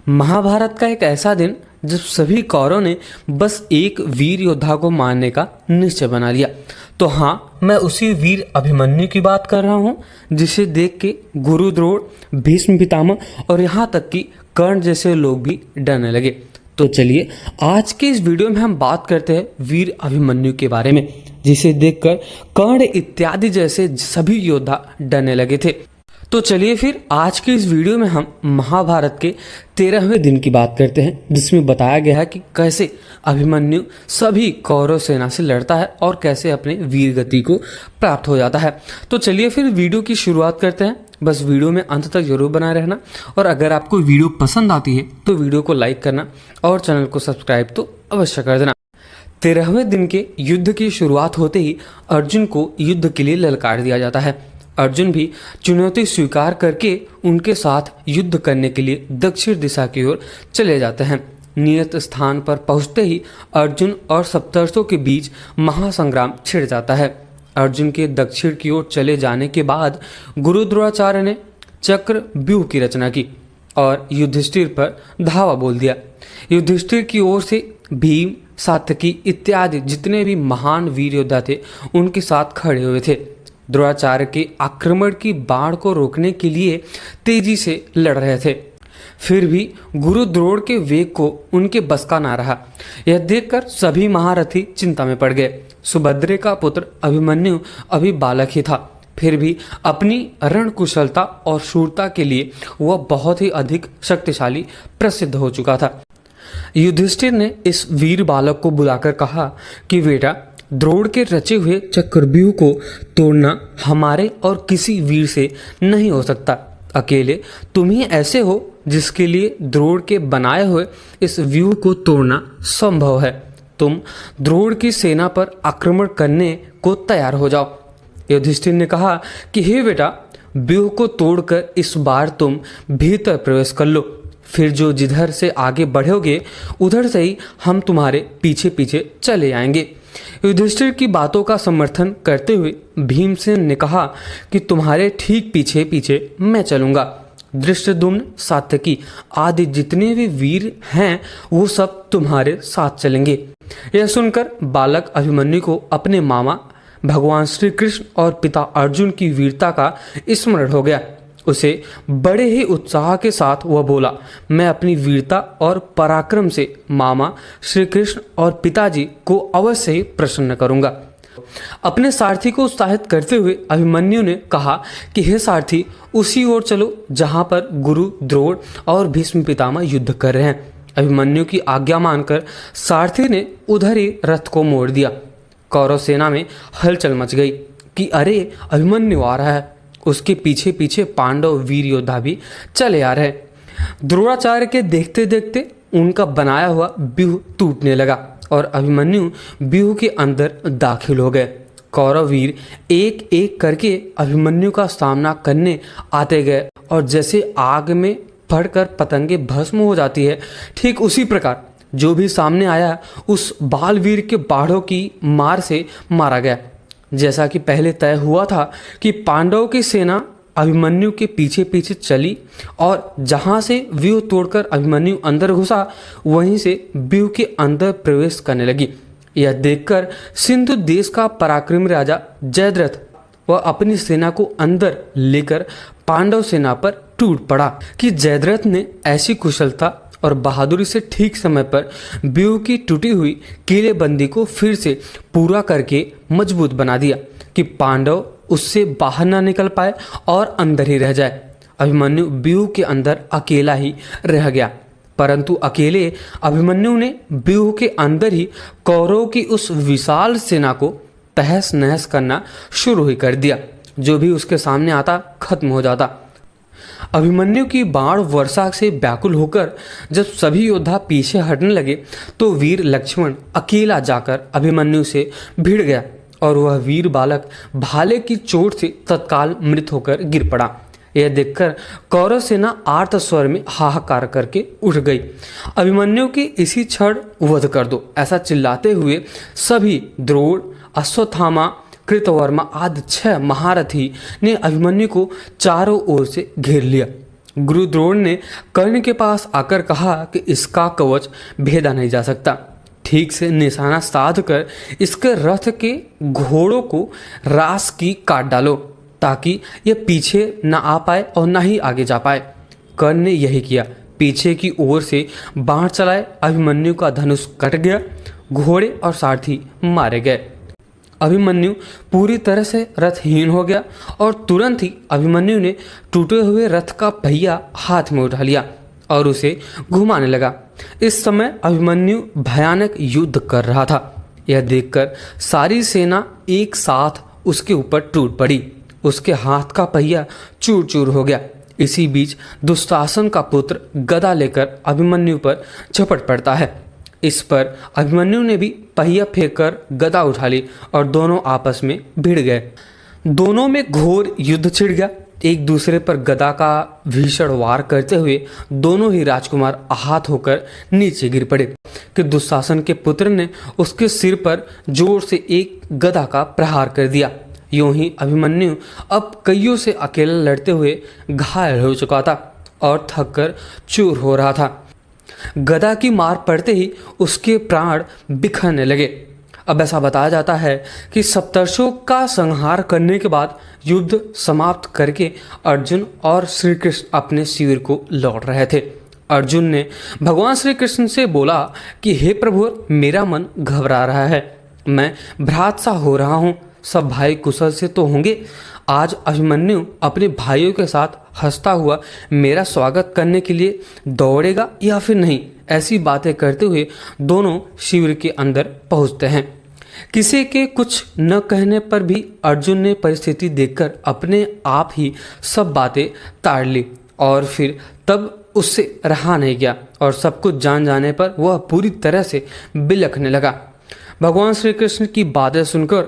महाभारत का एक ऐसा दिन जब सभी कौरवों ने बस एक वीर योद्धा को मारने का निश्चय बना लिया। तो हाँ, मैं उसी वीर अभिमन्यु की बात कर रहा हूँ जिसे देख के गुरु द्रोण, भीष्म पितामह और यहाँ तक कि कर्ण जैसे लोग भी डरने लगे। तो चलिए आज के इस वीडियो में हम बात करते हैं वीर अभिमन्यु के बारे में, जिसे देखकर कर्ण इत्यादि जैसे सभी योद्धा डरने लगे थे। तो चलिए फिर आज के इस वीडियो में हम महाभारत के 13वें दिन की बात करते हैं, जिसमें बताया गया है कि कैसे अभिमन्यु सभी कौरव सेना से लड़ता है और कैसे अपने वीर गति को प्राप्त हो जाता है। तो चलिए फिर वीडियो की शुरुआत करते हैं। बस वीडियो में अंत तक जरूर बना रहना, और अगर आपको वीडियो पसंद आती है तो वीडियो को लाइक करना और चैनल को सब्सक्राइब तो अवश्य कर देना। 13वें दिन के युद्ध की शुरुआत होते ही अर्जुन को युद्ध के लिए ललकार दिया जाता है। अर्जुन भी चुनौती स्वीकार करके उनके साथ युद्ध करने के लिए दक्षिण दिशा की ओर चले जाते हैं। नियत स्थान पर पहुंचते ही अर्जुन और सप्तर्षियों के बीच महासंग्राम छिड़ जाता है। अर्जुन के दक्षिण की ओर चले जाने के बाद गुरु द्रोणाचार्य ने चक्र व्यूह की रचना की और युधिष्ठिर पर धावा बोल दिया। युधिष्ठिर की ओर से भीम, सात्यकी इत्यादि जितने भी महान वीर योद्धा थे उनके साथ खड़े हुए थे। द्रोणाचार्य के आक्रमण की बाढ़ को रोकने के लिए तेजी से लड़ रहे थे, फिर भी गुरु द्रोण के वेग को उनके बस का ना रहा। यह देखकर सभी महारथी चिंता में पड़ गए। सुभद्रे का पुत्र अभिमन्यु अभी बालक ही था, फिर भी अपनी रण कुशलता और शूरता के लिए वह बहुत ही अधिक शक्तिशाली प्रसिद्ध हो चुका था। युधिष्ठिर ने इस वीर बालक को बुलाकर कहा कि बेटा, द्रोण के रचे हुए चक्रव्यूह को तोड़ना हमारे और किसी वीर से नहीं हो सकता। अकेले तुम ही ऐसे हो जिसके लिए द्रोण के बनाए हुए इस व्यूह को तोड़ना संभव है। तुम द्रोण की सेना पर आक्रमण करने को तैयार हो जाओ। युधिष्ठिर ने कहा कि हे बेटा, व्यूह को तोड़कर इस बार तुम भीतर प्रवेश कर लो, फिर जो जिधर से आगे बढ़ोगे उधर से ही हम तुम्हारे पीछे पीछे चले आएंगे। युधिष्ठिर की बातों का समर्थन करते हुए भीमसेन ने कहा कि तुम्हारे ठीक पीछे पीछे मैं चलूंगा। धृष्टद्युम्न, सात्यकी आदि जितने भी वीर हैं वो सब तुम्हारे साथ चलेंगे। यह सुनकर बालक अभिमन्यु को अपने मामा भगवान श्री कृष्ण और पिता अर्जुन की वीरता का स्मरण हो गया। उसे बड़े ही उत्साह के साथ वह बोला, मैं अपनी वीरता और पराक्रम से मामा श्री कृष्ण और पिताजी को अवश्य ही प्रसन्न करूंगा। अपने सारथी को उत्साहित करते हुए अभिमन्यु ने कहा कि हे सारथी, उसी ओर चलो जहां पर गुरु द्रोण और भीष्म पितामह युद्ध कर रहे हैं। अभिमन्यु की आज्ञा मानकर सारथी ने उधर ही रथ को मोड़ दिया। कौरव सेना में हलचल मच गई कि अरे, अभिमन्यु आ रहा है। उसके पीछे पीछे पांडव वीर योद्धा भी चले आ रहे। द्रोणाचार्य के देखते देखते उनका बनाया हुआ व्यूह टूटने लगा और अभिमन्यु व्यूह के अंदर दाखिल हो गए। कौरव वीर एक एक करके अभिमन्यु का सामना करने आते गए और जैसे आग में पड़कर पतंगे भस्म हो जाती है, ठीक उसी प्रकार जो भी सामने आया उस बालवीर के बाढ़ों की मार से मारा गया। जैसा कि पहले तय हुआ था कि पांडवों की सेना अभिमन्यु के पीछे पीछे चली और जहां से व्यूह तोड़कर अभिमन्यु अंदर घुसा वहीं से व्यूह के अंदर प्रवेश करने लगी। यह देखकर सिंधु देश का पराक्रमी राजा जयद्रथ वह अपनी सेना को अंदर लेकर पांडव सेना पर टूट पड़ा कि जयद्रथ ने ऐसी कुशलता और बहादुरी से ठीक समय पर व्यूह की टूटी हुई किलेबंदी को फिर से पूरा करके मजबूत बना दिया कि पांडव उससे बाहर ना निकल पाए और अंदर ही रह जाए। अभिमन्यु व्यूह के अंदर अकेला ही रह गया, परंतु अकेले अभिमन्यु ने व्यूह के अंदर ही कौरवों की उस विशाल सेना को तहस नहस करना शुरू ही कर दिया। जो भी उसके सामने आता खत्म हो जाता। अभिमन्यु की बाण वर्षा से व्याकुल होकर जब सभी योद्धा पीछे हटने लगे तो वीर लक्ष्मण अकेला जाकर अभिमन्यु से भिड़ गया और वह वीर बालक भाले की चोट से तत्काल मृत होकर गिर पड़ा। यह देखकर कौरव सेना आर्त स्वर में हाहाकार करके उठ गई। अभिमन्यु की इसी क्षण वध कर दो, ऐसा चिल्लाते हुए सभी द्रोण, अश्वत्थामा, कृतवर्मा आदि 6 महारथी ने अभिमन्यु को चारों ओर से घेर लिया। गुरु द्रोण ने कर्ण के पास आकर कहा कि इसका कवच भेदा नहीं जा सकता। ठीक से निशाना साध कर इसके रथ के घोड़ों को रास की काट डालो ताकि यह पीछे न आ पाए और न ही आगे जा पाए। कर्ण ने यही किया। पीछे की ओर से बाण चलाए, अभिमन्यु का धनुष कट गया, घोड़े और सारथी मारे गए। अभिमन्यु पूरी तरह से रथहीन हो गया और तुरंत ही अभिमन्यु ने टूटे हुए रथ का पहिया हाथ में उठा लिया और उसे घुमाने लगा। इस समय अभिमन्यु भयानक युद्ध कर रहा था। यह देखकर सारी सेना एक साथ उसके ऊपर टूट पड़ी। उसके हाथ का पहिया चूर चूर हो गया। इसी बीच दुशासन का पुत्र गदा लेकर अभिमन्यु पर झपट पड़ता है। इस पर अभिमन्यु ने भी पहिया फेंककर गदा उठा ली और दोनों आपस में भिड़ गए। दोनों में घोर युद्ध छिड़ गया। एक दूसरे पर गदा का भीषण वार करते हुए दोनों ही राजकुमार आहत होकर नीचे गिर पड़े कि दुशासन के पुत्र ने उसके सिर पर जोर से एक गदा का प्रहार कर दिया। यूं ही अभिमन्यु अब कईयों से अकेला लड़ते हुए घायल हो चुका था और थक कर चूर हो रहा था। गदा की मार पड़ते ही उसके प्राण बिखरने लगे। अब ऐसा बताया जाता है कि सप्तर्षियों का संहार करने के बाद युद्ध समाप्त करके अर्जुन और श्री कृष्ण अपने शिविर को लौट रहे थे। अर्जुन ने भगवान श्री कृष्ण से बोला कि हे प्रभु, मेरा मन घबरा रहा है, मैं भ्रात सा हो रहा हूँ। सब भाई कुशल से तो होंगे। आज अभिमन्यु अपने भाइयों के साथ हंसता हुआ मेरा स्वागत करने के लिए दौड़ेगा या फिर नहीं। ऐसी बातें करते हुए दोनों शिविर के अंदर पहुंचते हैं। किसी के कुछ न कहने पर भी अर्जुन ने परिस्थिति देखकर अपने आप ही सब बातें ताड़ ली और फिर तब उससे रहा नहीं गया और सब कुछ जान जाने पर वह पूरी तरह से बिलखने लगा। भगवान श्री कृष्ण की बातें सुनकर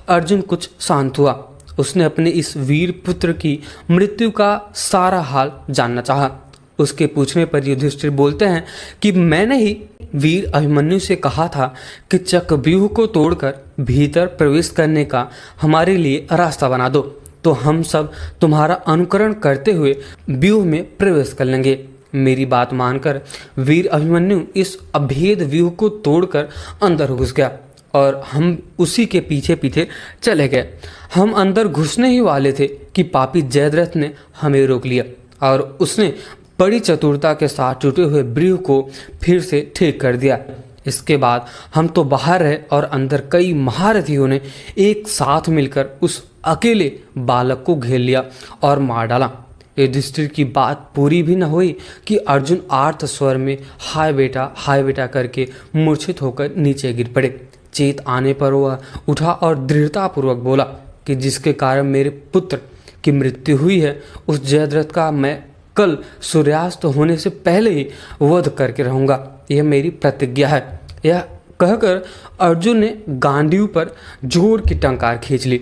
अर्जुन कुछ शांत हुआ। उसने अपने इस वीर पुत्र की मृत्यु का सारा हाल जानना चाहा। उसके पूछने पर युधिष्ठिर बोलते हैं कि मैंने ही वीर अभिमन्यु से कहा था कि चक्रव्यूह को तोड़कर भीतर प्रवेश करने का हमारे लिए रास्ता बना दो, तो हम सब तुम्हारा अनुकरण करते हुए व्यूह में प्रवेश कर लेंगे। मेरी बात मानकर वीर अभिमन्यु इस अभेद व्यूह को तोड़कर अंदर घुस गया और हम उसी के पीछे पीछे चले गए। हम अंदर घुसने ही वाले थे कि पापी जयद्रथ ने हमें रोक लिया और उसने बड़ी चतुरता के साथ टूटे हुए व्यूह को फिर से ठीक कर दिया। इसके बाद हम तो बाहर रहे और अंदर कई महारथियों ने एक साथ मिलकर उस अकेले बालक को घेर लिया और मार डाला। युधिष्ठिर की बात पूरी भी न हुई कि अर्जुन आर्त स्वर में हाय बेटा करके मूर्छित होकर नीचे गिर पड़े। चेत आने पर वह उठा और दृढ़तापूर्वक बोला कि जिसके कारण मेरे पुत्र की मृत्यु हुई है, उस जयद्रथ का मैं कल सूर्यास्त होने से पहले ही वध करके रहूंगा। यह मेरी प्रतिज्ञा है। यह कहकर अर्जुन ने गांडीव पर जोर की टंकार खींच ली।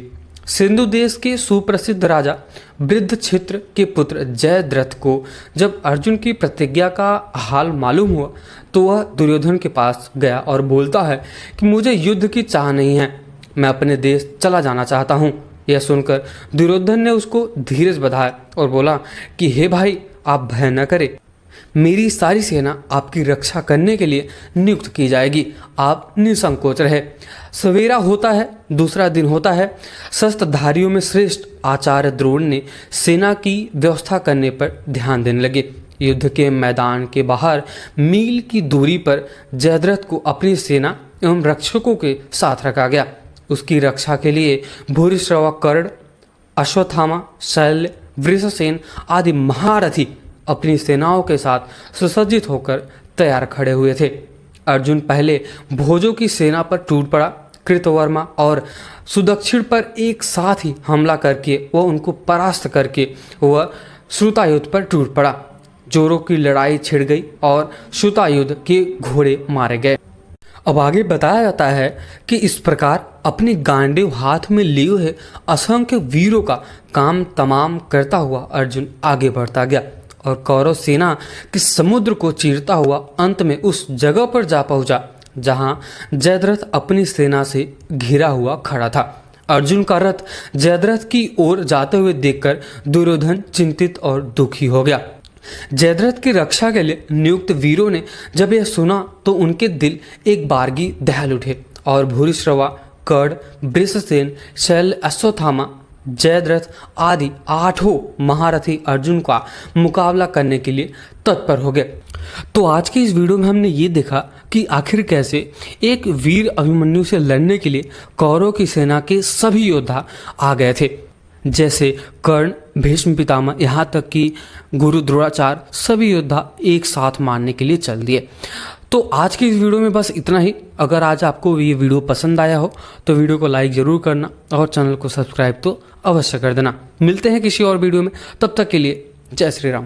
सिंधु देश के सुप्रसिद्ध राजा वृद्धक्षेत्र के पुत्र जयद्रथ को जब अर्जुन की प्रतिज्ञा का हाल मालूम हुआ तो वह दुर्योधन के पास गया और बोलता है कि मुझे युद्ध की चाह नहीं है, मैं अपने देश चला जाना चाहता हूँ। यह सुनकर दुर्योधन ने उसको धीरज बधाया और बोला कि हे भाई, आप भय न करें, मेरी सारी सेना आपकी रक्षा करने के लिए नियुक्त की जाएगी। आप निसंकोच रहे। सवेरा होता है, दूसरा दिन होता है। शस्त्रधारियों में श्रेष्ठ आचार्य द्रोण ने सेना की व्यवस्था करने पर ध्यान देने लगे। युद्ध के मैदान के बाहर मील की दूरी पर जयद्रथ को अपनी सेना एवं रक्षकों के साथ रखा गया। उसकी रक्षा के लिए भूरिश्रवा, कर्ण, अश्वत्थामा, शल्य, वृषसेन आदि महारथी अपनी सेनाओं के साथ सुसज्जित होकर तैयार खड़े हुए थे। अर्जुन पहले भोजों की सेना पर टूट पड़ा। कृतवर्मा और सुदक्षिण पर एक साथ ही हमला करके वह उनको परास्त करके वह श्रुतायुध पर टूट पड़ा। जोरों की लड़ाई छिड़ गई और श्रुतायुध के घोड़े मारे गए। अब आगे बताया जाता है कि इस प्रकार अपनी गांडीव हाथ में लिए हुए असंख्य वीरों का काम तमाम करता हुआ अर्जुन आगे बढ़ता गया और कौरव सेना के समुद्र को चीरता हुआ अंत में उस जगह पर जा पहुंचा जहां जयद्रथ अपनी सेना से घिरा हुआ खड़ा था। अर्जुन का रथ जयद्रथ की ओर जाते हुए देखकर दुर्योधन चिंतित और दुखी हो गया। जयद्रथ की रक्षा के लिए नियुक्त वीरों ने जब यह सुना तो उनके दिल एक बारगी दहल उठे और भूरिश्रवा, कर्ण, वृषसेन, शैल, अश्वत्थामा, जयद्रथ आदि 8 महारथी अर्जुन का मुकाबला करने के लिए तत्पर हो गए। तो आज की इस वीडियो में हमने ये देखा कि आखिर कैसे एक वीर अभिमन्यु से लड़ने के लिए कौरवों की सेना के सभी योद्धा आ गए थे, जैसे कर्ण, भीष्म पितामह, यहाँ तक कि गुरु द्रोणाचार्य, सभी योद्धा एक साथ मारने के लिए चल दिए। तो आज की इस वीडियो में बस इतना ही। अगर आज आपको ये वीडियो पसंद आया हो तो वीडियो को लाइक ज़रूर करना और चैनल को सब्सक्राइब तो अवश्य कर देना। मिलते हैं किसी और वीडियो में, तब तक के लिए जय श्री राम।